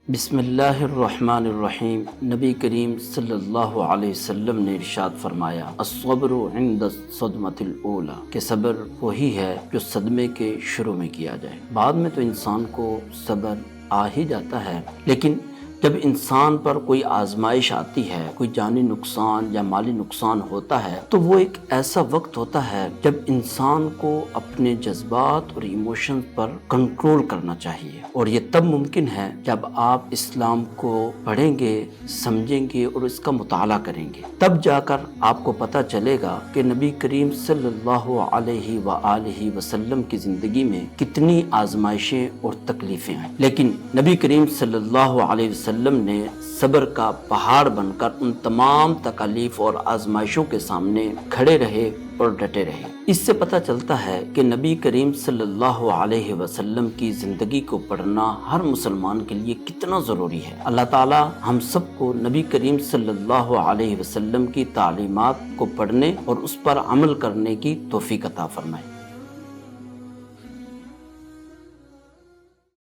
بسم اللہ الرحمن الرحیم۔ نبی کریم صلی اللہ علیہ وسلم نے ارشاد فرمایا، الصبر عند الصدمۃ الاولی، کہ صبر وہی ہے جو صدمے کے شروع میں کیا جائے۔ بعد میں تو انسان کو صبر آ ہی جاتا ہے، لیکن جب انسان پر کوئی آزمائش آتی ہے، کوئی جانی نقصان یا مالی نقصان ہوتا ہے، تو وہ ایک ایسا وقت ہوتا ہے جب انسان کو اپنے جذبات اور ایموشن پر کنٹرول کرنا چاہیے، اور یہ تب ممکن ہے جب آپ اسلام کو پڑھیں گے، سمجھیں گے اور اس کا مطالعہ کریں گے۔ تب جا کر آپ کو پتہ چلے گا کہ نبی کریم صلی اللہ علیہ وآلہ وسلم کی زندگی میں کتنی آزمائشیں اور تکلیفیں آئیں، لیکن نبی کریم صلی اللہ علیہ وسلم نے صبر کا پہاڑ بن کر ان تمام تکالیف اور آزمائشوں کے سامنے کھڑے رہے اور ڈٹے رہے۔ اس سے پتہ چلتا ہے کہ نبی کریم صلی اللہ علیہ وسلم کی زندگی کو پڑھنا ہر مسلمان کے لیے کتنا ضروری ہے۔ اللہ تعالی ہم سب کو نبی کریم صلی اللہ علیہ وسلم کی تعلیمات کو پڑھنے اور اس پر عمل کرنے کی توفیق عطا فرمائے۔